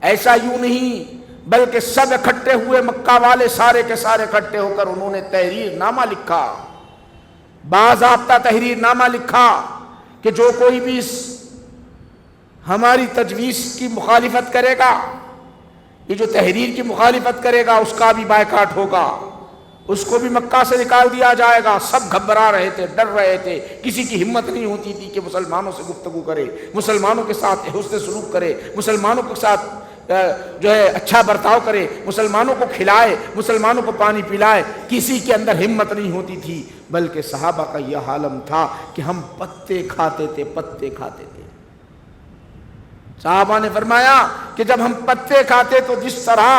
Speaker 1: ایسا یوں نہیں بلکہ سب اکٹھے ہوئے، مکہ والے سارے کے سارے اکٹھے ہو کر انہوں نے تحریر نامہ لکھا، باضابطہ تحریر نامہ لکھا کہ جو کوئی بھی اس ہماری تجویز کی مخالفت کرے گا، یہ جو تحریر کی مخالفت کرے گا، اس کا بھی بائیکاٹ ہوگا، اس کو بھی مکہ سے نکال دیا جائے گا۔ سب گھبرا رہے تھے، ڈر رہے تھے، کسی کی ہمت نہیں ہوتی تھی کہ مسلمانوں سے گفتگو کرے، مسلمانوں کے ساتھ حسن سلوک کرے، مسلمانوں کے ساتھ جو ہے اچھا برتاؤ کرے، مسلمانوں کو کھلائے، مسلمانوں کو پانی پلائے۔ کسی کے اندر ہمت نہیں ہوتی تھی، بلکہ صحابہ کا یہ عالم تھا کہ ہم پتے کھاتے تھے، پتے کھاتے تھے۔ صحابہ نے فرمایا کہ جب ہم پتے کھاتے تو جس طرح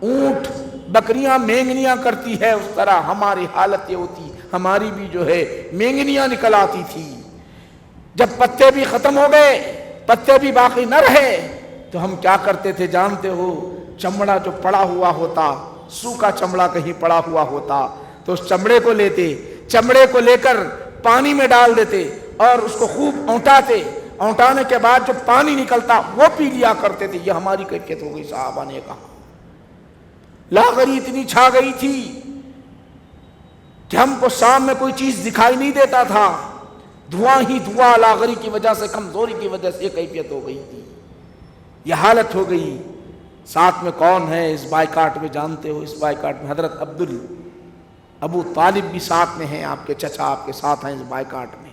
Speaker 1: اونٹ بکریاں مینگنیاں کرتی ہے، اس طرح ہماری حالت یہ ہوتی، ہماری بھی جو ہے مینگنیاں نکل آتی تھی۔ جب پتے بھی ختم ہو گئے، پتے بھی باقی نہ رہے، تو ہم کیا کرتے تھے جانتے ہو؟ چمڑا جو پڑا ہوا ہوتا، سوکھا چمڑا کہیں پڑا ہوا ہوتا تو اس چمڑے کو لیتے، چمڑے کو لے کر پانی میں ڈال دیتے اور اس کو خوب اونٹاتے، اونٹانے کے بعد جو پانی نکلتا وہ پی لیا کرتے تھے۔ یہ ہماری کیفیت ہو گئی۔ صحابہ نے کہا لاغری اتنی چھا گئی تھی کہ ہم کو سامنے کوئی چیز دکھائی نہیں دیتا تھا، دھواں ہی دھواں، لاغری کی وجہ سے، کمزوری کی وجہ سے یہ کیفیت ہو گئی تھی، یہ حالت ہو گئی۔ ساتھ میں کون ہے اس بائیکاٹ میں جانتے ہو؟ اس بائیکاٹ میں حضرت ابو طالب بھی ساتھ میں ہیں، آپ کے چچا آپ کے ساتھ ہیں اس بائیکاٹ میں،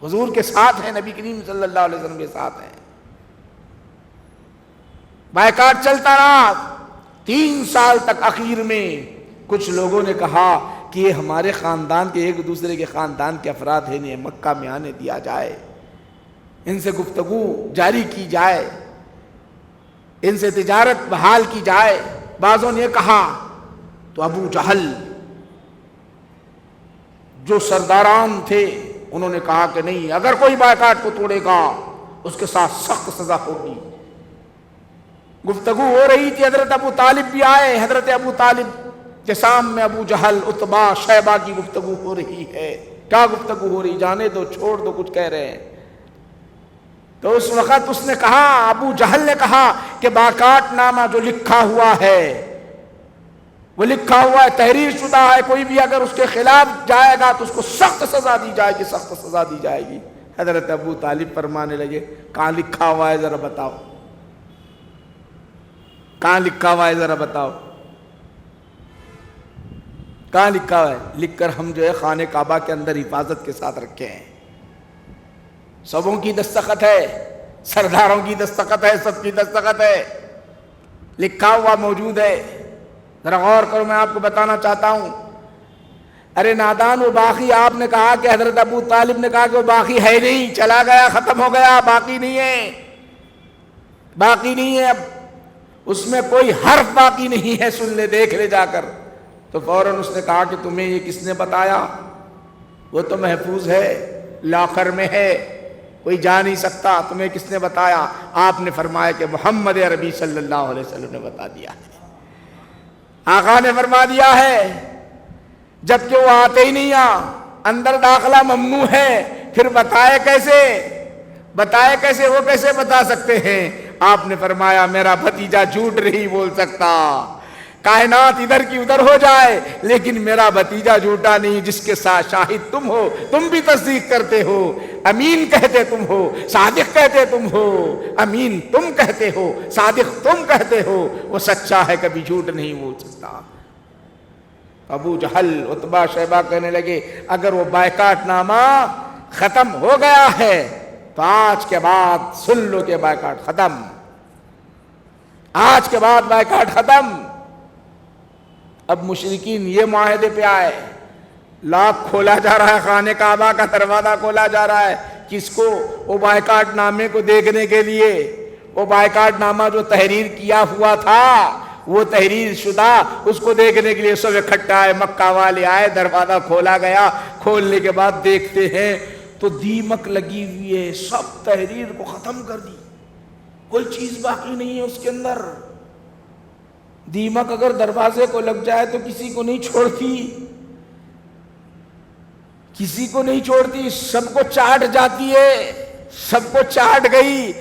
Speaker 1: حضور کے ساتھ ہیں، نبی کریم صلی اللہ علیہ وسلم کے ساتھ ہیں۔ بائیکاٹ چلتا رہا 3 سال تک۔ آخر میں کچھ لوگوں نے کہا کہ یہ ہمارے خاندان کے، ایک دوسرے کے خاندان کے افراد ہیں، انہیں مکہ میں آنے دیا جائے، ان سے گفتگو جاری کی جائے، ان سے تجارت بحال کی جائے۔ بعضوں نے کہا تو ابو جہل جو سرداران تھے انہوں نے کہا کہ نہیں، اگر کوئی بائیکاٹ کو توڑے گا اس کے ساتھ سخت سزا ہوگی۔ گفتگو ہو رہی تھی، حضرت ابو طالب بھی آئے، حضرت ابو طالب کے سامنے ابو جہل، عتبہ، شیبہ کی گفتگو ہو رہی ہے۔ کیا گفتگو ہو رہی؟ جانے دو، چھوڑ دو، کچھ کہہ رہے ہیں۔ تو اس وقت اس نے کہا، ابو جہل نے کہا کہ بائیکاٹ نامہ جو لکھا ہوا ہے وہ لکھا ہوا ہے، تحریر شدہ ہے، کوئی بھی اگر اس کے خلاف جائے گا تو اس کو سخت سزا دی جائے گی، سخت سزا دی جائے گی۔ حضرت ابو طالب فرمانے لگے کہاں لکھا ہوا ہے ذرا بتاؤ، کہاں لکھا ہوا ہے ذرا بتاؤ، کہاں لکھا ہوا ہے؟ لکھ کر ہم جو ہے خانہ کعبہ کے اندر حفاظت کے ساتھ رکھے ہیں، سبوں کی دستخط ہے، سرداروں کی دستخط ہے، سب کی دستخط ہے، لکھا ہوا موجود ہے۔ ذرا غور کرو، میں آپ کو بتانا چاہتا ہوں۔ ارے نادان، وہ باقی آپ نے کہا کہ حضرت ابو طالب نے کہا کہ وہ باقی ہے نہیں، چلا گیا، ختم ہو گیا، باقی نہیں ہے، باقی نہیں ہے، اب اس میں کوئی حرف باقی نہیں ہے، سن لے، دیکھ لے جا کر۔ تو فوراً اس نے کہا کہ تمہیں یہ کس نے بتایا؟ وہ تو محفوظ ہے، لاکر میں ہے، کوئی جا نہیں سکتا، تمہیں کس نے بتایا؟ آپ نے فرمایا کہ محمد عربی صلی اللہ علیہ وسلم نے بتا دیا ہے، آقا نے فرما دیا ہے، جبکہ وہ آتے ہی نہیں، اندر داخلہ ممنوع ہے، پھر بتائے کیسے؟ بتائے کیسے؟ وہ کیسے بتا سکتے ہیں؟ آپ نے فرمایا میرا بھتیجا جھوٹ نہیں بول سکتا، کائنات ادھر کی ادھر ہو جائے لیکن میرا بھتیجا جھوٹا نہیں، جس کے ساتھ شاہد تم ہو، تم بھی تصدیق کرتے ہو، امین کہتے تم ہو، صادق کہتے تم ہو، امین تم کہتے ہو، صادق تم کہتے ہو، وہ سچا ہے، کبھی جھوٹ نہیں بول سکتا۔ ابو جہل، عتبہ، شیبہ کہنے لگے اگر وہ بائیکاٹ نامہ ختم ہو گیا ہے تو آج کے بعد سن لو کہ بائیکاٹ ختم، آج کے بعد بائیکاٹ ختم۔ اب مشرکین یہ معاہدے پہ آئے لاکھ کھولا جا رہا ہے، خانہ کعبہ کا دروازہ کھولا جا رہا ہے، کس کو؟ وہ بائیکاٹ نامے کو دیکھنے کے لیے۔ وہ بائیکاٹ نامہ جو تحریر کیا ہوا تھا، وہ تحریر شدہ، اس کو دیکھنے کے لیے سب اکٹھا آئے، مکہ والے آئے، دروازہ کھولا گیا۔ کھولنے کے بعد دیکھتے ہیں تو دیمک لگی ہوئی ہے، سب تحریر کو ختم کر دی، کوئی چیز باقی نہیں ہے اس کے اندر۔ دیمک اگر دروازے کو لگ جائے تو کسی کو نہیں چھوڑتی، کسی کو نہیں چھوڑتی، سب کو چاٹ جاتی ہے، سب کو چاٹ گئی۔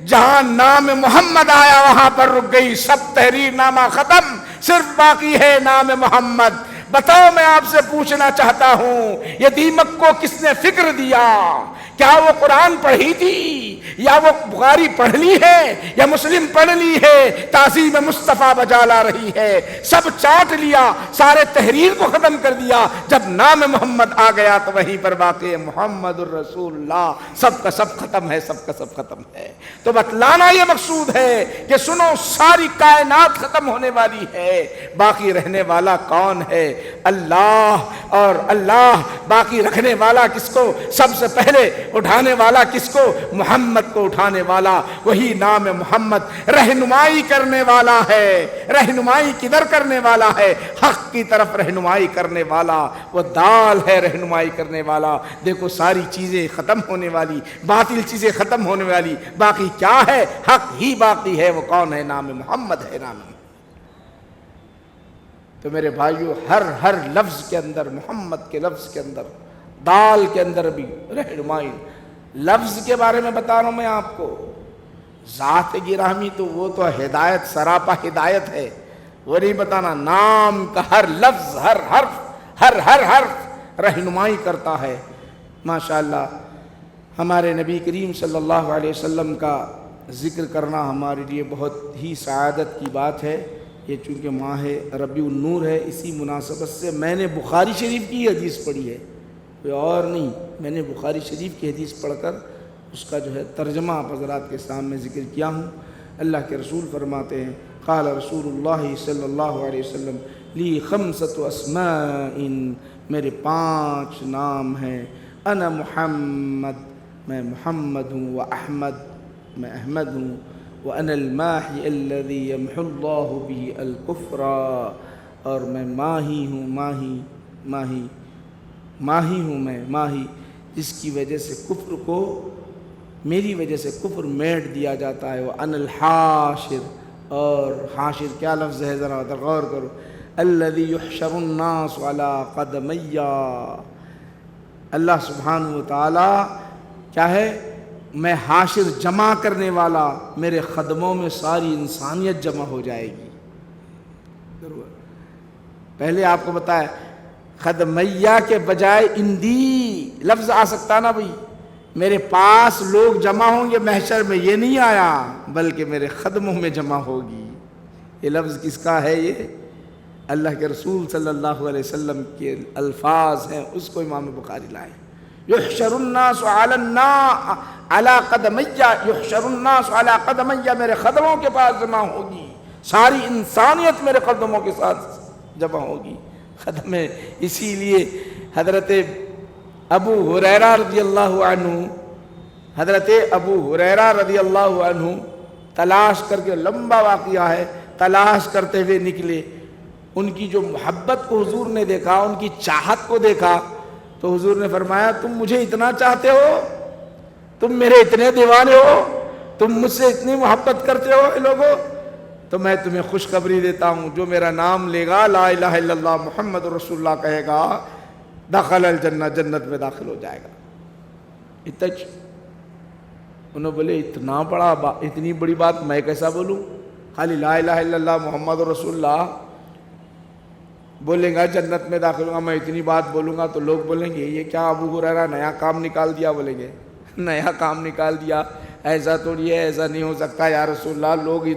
Speaker 1: جہاں نام محمد آیا وہاں پر رک گئی، سب تحریر نامہ ختم، صرف باقی ہے نام محمد۔ بتاؤ، میں آپ سے پوچھنا چاہتا ہوں، یہ دیمک کو کس نے فکر دیا؟ کیا وہ قرآن پڑھی تھی، یا وہ بخاری پڑھ لی ہے، یا مسلم پڑھ لی ہے؟ تعظیم مصطفیٰ بجا لا رہی ہے، سب چاٹ لیا، سارے تحریر کو ختم کر دیا۔ جب نام محمد آ گیا تو وہیں پر باقی ہے محمد الرسول اللہ، سب کا سب ختم ہے، سب کا سب ختم ہے۔ تو بتلانا یہ مقصود ہے کہ سنو، ساری کائنات ختم ہونے والی ہے، باقی رہنے والا کون ہے؟ اللہ۔ اور اللہ باقی رکھنے والا کس کو؟ سب سے پہلے اٹھانے والا کس کو؟ محمد کو اٹھانے والا، وہی نام محمد رہنمائی کرنے والا ہے۔ رہنمائی کدھر کرنے والا ہے؟ حق کی طرف رہنمائی کرنے والا، وہ دال ہے رہنمائی کرنے والا۔ دیکھو، ساری چیزیں ختم ہونے والی، باطل چیزیں ختم ہونے والی، باقی کیا ہے؟ حق ہی باقی ہے۔ وہ کون ہے؟ نام محمد ہے، نام محمد۔ تو میرے بھائیو، ہر لفظ کے اندر، محمد کے لفظ کے اندر، دال کے اندر بھی رہنمائی۔ لفظ کے بارے میں بتا رہا ہوں میں آپ کو، ذات گرامی تو وہ تو ہدایت، سراپا ہدایت ہے، وہ نہیں بتانا۔ نام کا ہر لفظ، ہر حرف رہنمائی کرتا ہے۔ ماشاءاللہ، ہمارے نبی کریم صلی اللہ علیہ وسلم کا ذکر کرنا ہمارے لیے بہت ہی سعادت کی بات ہے۔ یہ چونکہ ماہ ربیع النور ہے، اسی مناسبت سے میں نے بخاری شریف کی حدیث پڑھی ہے، کوئی اور نہیں۔ میں نے بخاری شریف کی حدیث پڑھ کر اس کا جو ہے ترجمہ آپ حضرات کے سامنے ذکر کیا ہوں۔ اللہ کے رسول فرماتے ہیں، قال رسول اللہ صلی اللہ علیہ وسلم، لی خمسۃ اسماء، میرے 5 نام ہیں۔ انا محمد، میں محمد ہوں، واحمد، میں احمد ہوں، وَأَنَا الْمَاحِي الَّذِي يَمْحُو اللَّهُ بِهِ الْكُفْرَ، اور میں ماہی ہوں، ماہی ہوں، میں ماہی جس کی وجہ سے کفر کو، میری وجہ سے کفر میٹ دیا جاتا ہے۔ وَأَنَا الْحَاشِرُ، اور حاشر کیا لفظ ہے، ذرا غور کرو۔ الَّذِي يُحْشَرُ النَّاسُ عَلَىٰ قَدَمَيَّ، اللہ سبحانہ و تعالی کیا ہے؟ میں حاشر، جمع کرنے والا، میرے قدموں میں ساری انسانیت جمع ہو جائے گی۔ پہلے آپ کو بتایا، قدمیہ کے بجائے اندی لفظ آ سکتا نا بھئی، میرے پاس لوگ جمع ہوں گے محشر میں، یہ نہیں آیا، بلکہ میرے قدموں میں جمع ہوگی۔ یہ لفظ کس کا ہے؟ یہ اللہ کے رسول صلی اللہ علیہ وسلم کے الفاظ ہیں، اس کو امام بخاری لائے۔ یحشر الناس علی قدمیہ، یحشر الناس علی قدمیہ، میرے قدموں کے پاس جمع ہوگی، ساری انسانیت میرے قدموں کے ساتھ جمع ہوگی۔ قدم ہے، اسی لیے حضرت ابو ہریرہ رضی اللہ عنہ، حضرت ابو ہریرہ رضی اللہ عنہ تلاش کر کے، لمبا واقعہ ہے، تلاش کرتے ہوئے نکلے، ان کی جو محبت کو حضور نے دیکھا، ان کی چاہت کو دیکھا، تو حضور نے فرمایا، تم مجھے اتنا چاہتے ہو، تم میرے اتنے دیوانے ہو، تم مجھ سے اتنی محبت کرتے ہو لوگوں، تو میں تمہیں خوشخبری دیتا ہوں، جو میرا نام لے گا، لا الہ الا اللہ محمد رسول اللہ کہے گا، دخل الجنہ، جنت میں داخل ہو جائے گا۔ انہوں بولے، اتنی بڑی بات میں کیسا بولوں؟ خالی لا الہ الا اللہ محمد رسول اللہ بولیں گا جنت میں داخل ہوگا، میں اتنی بات بولوں گا تو لوگ بولیں گے یہ کیا ابو ہریرہ نیا کام نکال دیا، بولیں گے نیا کام نکال دیا، ایسا تھوڑی ہے، ایسا نہیں ہو سکتا یا رسول اللہ، لوگ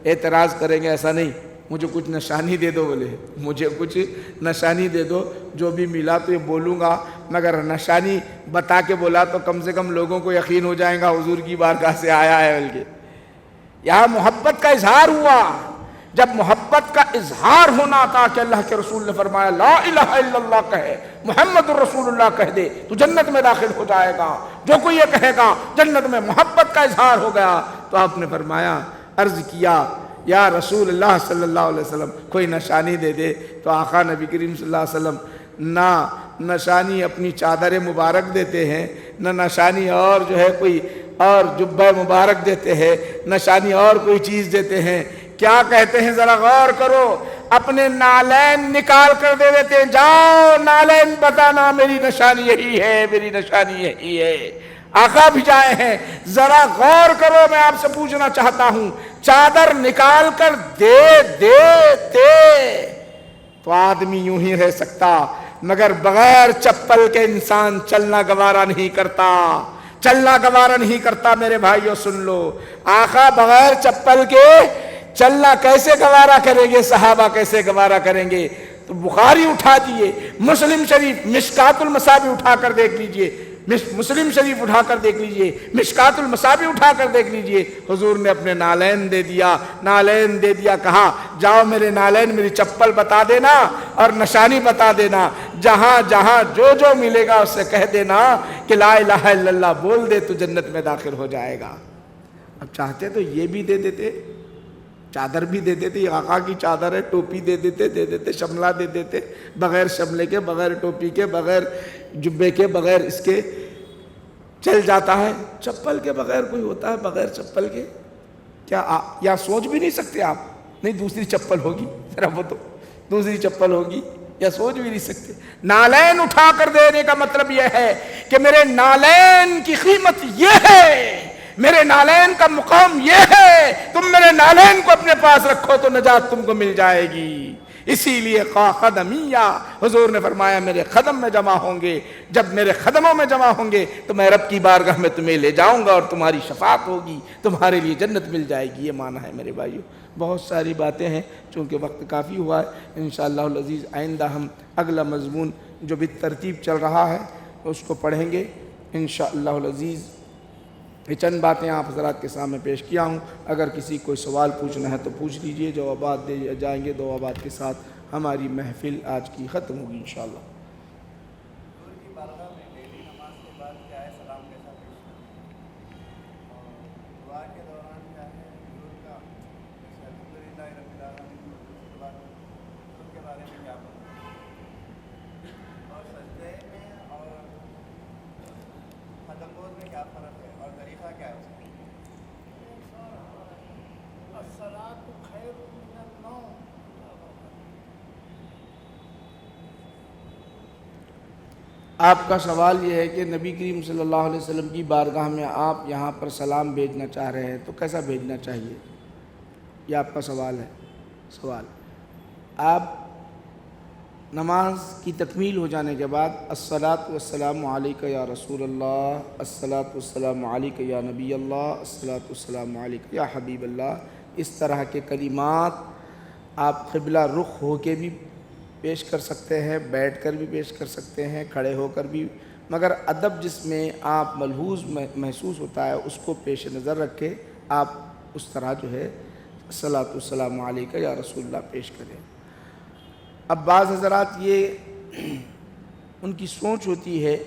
Speaker 1: اعتراض کریں گے، ایسا نہیں، مجھے کچھ نشانی دے دو، بولے مجھے کچھ نشانی دے دو، جو بھی ملا تو یہ بولوں گا، مگر نشانی بتا کے بولا تو کم سے کم لوگوں کو یقین ہو جائے گا حضور کی بارگاہ سے آیا ہے۔ بلکہ یہاں محبت کا اظہار ہوا، جب محبت کا اظہار ہونا تھا کہ اللہ کے رسول نے فرمایا لا الہ الا اللہ کہے، محمد الرسول اللہ کہہ دے تو جنت میں داخل ہو جائے گا، جو کوئی یہ کہے گا جنت میں محبت کا اظہار ہو گیا، تو آپ نے فرمایا، عرض کیا یا رسول اللہ صلی اللہ علیہ وسلم کوئی نشانی دے دے، تو آقا نبی کریم صلی اللہ علیہ وسلم نہ نشانی اپنی چادر مبارک دیتے ہیں، نہ نشانی اور جو ہے کوئی اور جبہ مبارک دیتے ہیں، نشانی اور کوئی چیز دیتے ہیں، کیا کہتے ہیں ذرا غور کرو، اپنے نالین نکال کر دے دیتے ہیں، جاؤ نالین بتانا میری نشانی یہی ہے، میری نشانی یہی ہے۔ آقا بھی جائے ہیں، ذرا غور کرو، میں آپ سے پوچھنا چاہتا ہوں، چادر نکال کر دے دیتے تو آدمی یوں ہی رہ سکتا، مگر بغیر چپل کے انسان چلنا گوارا نہیں کرتا، چلنا گوارا نہیں کرتا۔ میرے بھائیو سن لو، آقا بغیر چپل کے چلنا کیسے گوارا کریں گے، صحابہ کیسے گوارا کریں گے؟ تو بخاری اٹھا دیئے، مسلم شریف، مشکات المصابیح اٹھا کر دیکھ لیجئے، مسلم شریف اٹھا کر دیکھ لیجئے، مشکات المصابیح اٹھا کر دیکھ لیجئے، حضور نے اپنے نالین دے دیا، نالین دے دیا، کہا جاؤ میرے نالین میری چپل بتا دینا اور نشانی بتا دینا، جہاں جہاں جو جو ملے گا اس سے کہہ دینا کہ لا الہ الا اللہ بول دے تو جنت میں داخل ہو جائے گا۔ اب چاہتے تو یہ بھی دے دیتے، چادر بھی دے دیتے، یہ آقا کی چادر ہے، ٹوپی دے دیتے، شملہ دے دیتے، بغیر شملے کے، بغیر ٹوپی کے، بغیر جبے کے، بغیر اس کے چل جاتا ہے، چپل کے بغیر کوئی ہوتا ہے بغیر چپل کے؟ کیا یا سوچ بھی نہیں سکتے آپ؟ نہیں دوسری چپل ہوگی، ذرا وہ تو دوسری چپل ہوگی، یا سوچ بھی نہیں سکتے۔ نالین اٹھا کر دینے کا مطلب یہ ہے کہ میرے نالین کی قیمت یہ ہے، میرے نالین کا مقام یہ ہے، تم میرے نالین کو اپنے پاس رکھو تو نجات تم کو مل جائے گی۔ اسی لیے قدمیہ، حضور نے فرمایا میرے قدم میں جمع ہوں گے، جب میرے قدموں میں جمع ہوں گے تو میں رب کی بارگاہ میں تمہیں لے جاؤں گا اور تمہاری شفاعت ہوگی، تمہارے لیے جنت مل جائے گی۔ یہ معنی ہے میرے بھائیو۔ بہت ساری باتیں ہیں، چونکہ وقت کافی ہوا ہے، انشاءاللہ العزیز آئندہ ہم اگلا مضمون جو بالترتیب چل رہا ہے اس کو پڑھیں گے انشاءاللہ العزیز۔ یہ چند باتیں آپ حضرات کے سامنے پیش کیا ہوں، اگر کسی کوئی سوال پوچھنا ہے تو پوچھ لیجئے، جوابات دے جائیں گے، جوابات کے ساتھ ہماری محفل آج کی ختم ہوگی انشاءاللہ۔
Speaker 2: حضور کی بارگاہ میں ڈیلی نماز کے بعد کیا ہے سلام کیسا پیش کرنا، اور دعا کے دوران کیا ہے حضور کا جیسے الحمدللہ رب العالمین کے بعد ان کے بارے میں کیا بولنا، اور سجدے میں اور ختم گوش میں کیا فرق ہے اور طریقہ کیا ہے؟
Speaker 3: الصلاۃ خیر من النوم۔
Speaker 1: آپ کا سوال یہ ہے کہ نبی کریم صلی اللہ علیہ وسلم کی بارگاہ میں آپ یہاں پر سلام بھیجنا چاہ رہے ہیں تو کیسا بھیجنا چاہیے؟ یہ آپ کا سوال ہے۔ سوال، آپ نماز کی تکمیل ہو جانے کے بعد الصلاۃ والسلام علیک یا رسول اللہ، الصلاۃ والسلام علیک یا نبی اللہ، الصلاۃ والسلام علیک یا حبیب اللہ، اس طرح کے کلمات آپ قبلہ رخ ہو کے بھی پیش کر سکتے ہیں، بیٹھ کر بھی پیش کر سکتے ہیں، کھڑے ہو کر بھی، مگر ادب جس میں آپ ملحوظ محسوس ہوتا ہے اس کو پیش نظر رکھ کے آپ اس طرح جو ہے الصلاۃ والسلام علیک یا رسول اللہ پیش کریں۔ اب بعض حضرات یہ ان کی سوچ ہوتی ہے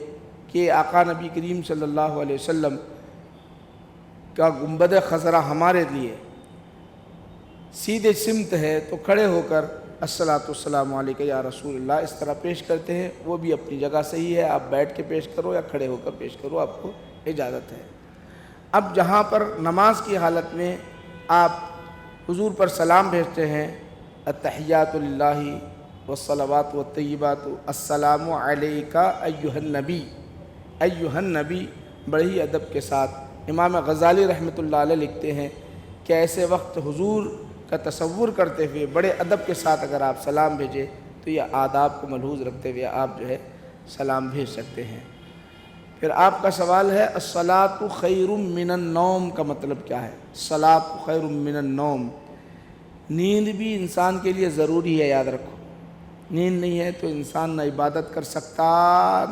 Speaker 1: کہ آقا نبی کریم صلی اللہ علیہ وسلم کا گنبد خضرا ہمارے لیے سیدھے سمت ہے تو کھڑے ہو کر الصلاۃ والسلام علیک یا رسول اللہ اس طرح پیش کرتے ہیں، وہ بھی اپنی جگہ صحیح ہے، آپ بیٹھ کے پیش کرو یا کھڑے ہو کر پیش کرو، آپ کو اجازت ہے۔ اب جہاں پر نماز کی حالت میں آپ حضور پر سلام بھیجتے ہیں، التحیات للہ والصلوات والطیبات السلام علیک ایھا النبی، ایھا النبی، بڑے ہی ادب کے ساتھ امام غزالی رحمۃ اللہ علیہ لکھتے ہیں کہ ایسے وقت حضور کا تصور کرتے ہوئے بڑے ادب کے ساتھ اگر آپ سلام بھیجیں تو یہ آداب کو ملحوظ رکھتے ہوئے آپ جو ہے سلام بھیج سکتے ہیں۔ پھر آپ کا سوال ہے الصلاۃ خیر من النوم کا مطلب کیا ہے؟ الصلاۃ خیر من النوم، نیند بھی انسان کے لیے ضروری ہے، یاد رکھو، نیند نہیں ہے تو انسان نہ عبادت کر سکتا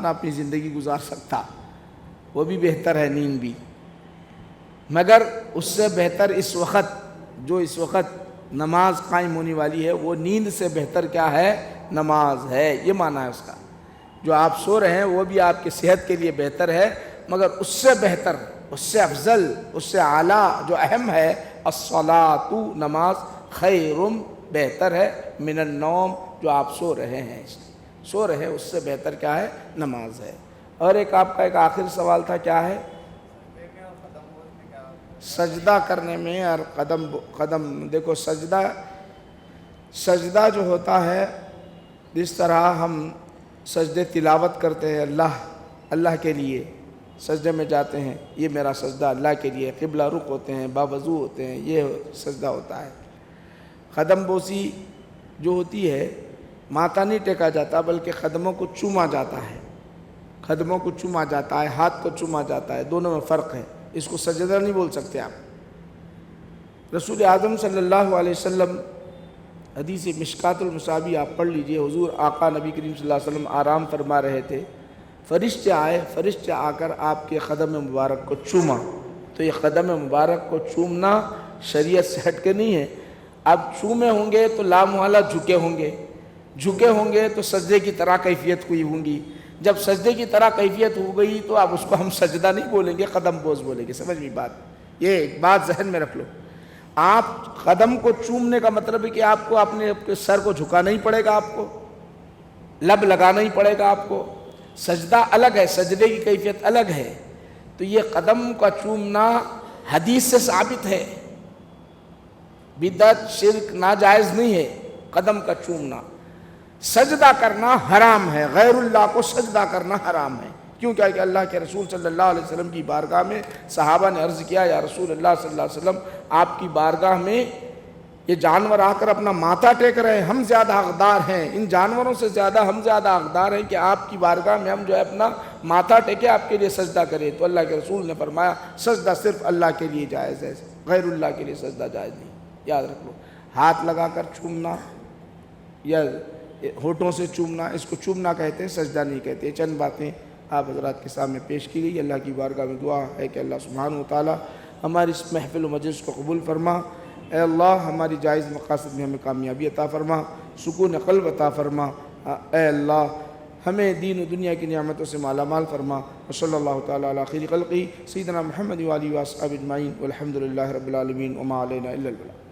Speaker 1: نہ اپنی زندگی گزار سکتا، وہ بھی بہتر ہے نیند بھی، مگر اس سے بہتر اس وقت نماز قائم ہونے والی ہے، وہ نیند سے بہتر کیا ہے؟ نماز ہے، یہ معنی ہے اس کا۔ جو آپ سو رہے ہیں وہ بھی آپ کی صحت کے لیے بہتر ہے، مگر اس سے بہتر، اس سے افضل، اس سے اعلیٰ جو اہم ہے، الصلاۃ، نماز، خیر، بہتر ہے، من النوم، جو آپ سو رہے ہیں، سو رہے ہیں، اس سے بہتر کیا ہے؟ نماز ہے۔ اور ایک آپ کا ایک آخر سوال تھا، کیا ہے؟ سجدہ کرنے میں اور قدم دیکھو، سجدہ جو ہوتا ہے، جس طرح ہم سجدے تلاوت کرتے ہیں اللہ کے لیے، سجدے میں جاتے ہیں، یہ میرا سجدہ اللہ کے لیے، قبلہ رخ ہوتے ہیں، باوضو ہوتے ہیں، یہ سجدہ ہوتا ہے۔ قدم بوسی جو ہوتی ہے، ماتھا نہیں ٹیکا جاتا بلکہ قدموں کو چوما جاتا ہے، قدموں کو چوما جاتا ہے، ہاتھ کو چوما جاتا ہے، دونوں میں فرق ہے، اس کو سجدہ نہیں بول سکتے آپ۔ رسول اعظم صلی اللہ علیہ وسلم، حدیث مشکات المصابیح آپ پڑھ لیجئے، حضور آقا نبی کریم صلی اللہ علیہ وسلم آرام فرما رہے تھے، فرشتے آئے، فرشتے آ کر آپ کے قدم مبارک کو چوما۔ تو یہ قدم مبارک کو چومنا شریعت سے ہٹ کے نہیں ہے۔ اب چومے ہوں گے تو لامحالہ جھکے ہوں گے تو سجدے کی طرح کیفیت ہوئی ہوں گی۔ جب سجدے کی طرح کیفیت ہو گئی تو اب اس کو ہم سجدہ نہیں بولیں گے، قدم بوس بولیں گے۔ سمجھ میں بات؟ یہ ایک بات ذہن میں رکھ لو، آپ قدم کو چومنے کا مطلب ہے کہ آپ کو اپنے سر کو جھکانا ہی پڑے گا، آپ کو لب لگانا ہی پڑے گا آپ کو۔ سجدہ الگ ہے، سجدے کی کیفیت الگ ہے۔ تو یہ قدم کا چومنا حدیث سے ثابت ہے، بدعت، شرک، ناجائز نہیں ہے قدم کا چومنا۔ سجدہ کرنا حرام ہے، غیر اللہ کو سجدہ کرنا حرام ہے۔ کیوں؟ کہ اللہ کے رسول صلی اللہ علیہ وسلم کی بارگاہ میں صحابہ نے عرض کیا، یا رسول اللہ صلی اللہ علیہ وسلم، آپ کی بارگاہ میں یہ جانور آ کر اپنا ماتھا ٹیک رہے ہیں، ہم زیادہ حقدار ہیں، ان جانوروں سے زیادہ ہم زیادہ حقدار ہیں کہ آپ کی بارگاہ میں ہم جو ہے اپنا ماتھا ٹیکے، آپ کے لیے سجدہ کریں۔ تو اللہ کے رسول نے فرمایا، سجدہ صرف اللہ کے لیے جائز ہے، غیر اللہ کے لیے سجدہ جائز نہیں۔ یاد رکھ لو، ہاتھ لگا کر چومنا یا ہونٹوں سے چومنا، اس کو چومنا کہتے ہیں، سجدہ نہیں کہتے۔ چند باتیں آپ حضرات کے سامنے پیش کی گئی۔ اللہ کی بارگاہ میں دعا ہے کہ اللہ سبحانہ و تعالی ہماری اس محفل و مجلس کو قبول فرما۔ اے اللہ، ہماری جائز مقاصد میں ہمیں کامیابی عطا فرما، سکون قلب عطا فرما۔ اے اللہ، ہمیں دین و دنیا کی نعمتوں سے مالا مال فرما۔ وصلی اللہ تعالی علی خیر خلقہ سیدنا محمد و آلہ و اصحابہ اجمعین، والحمد للہ رب العالمین، وما علینا الا البلاغ۔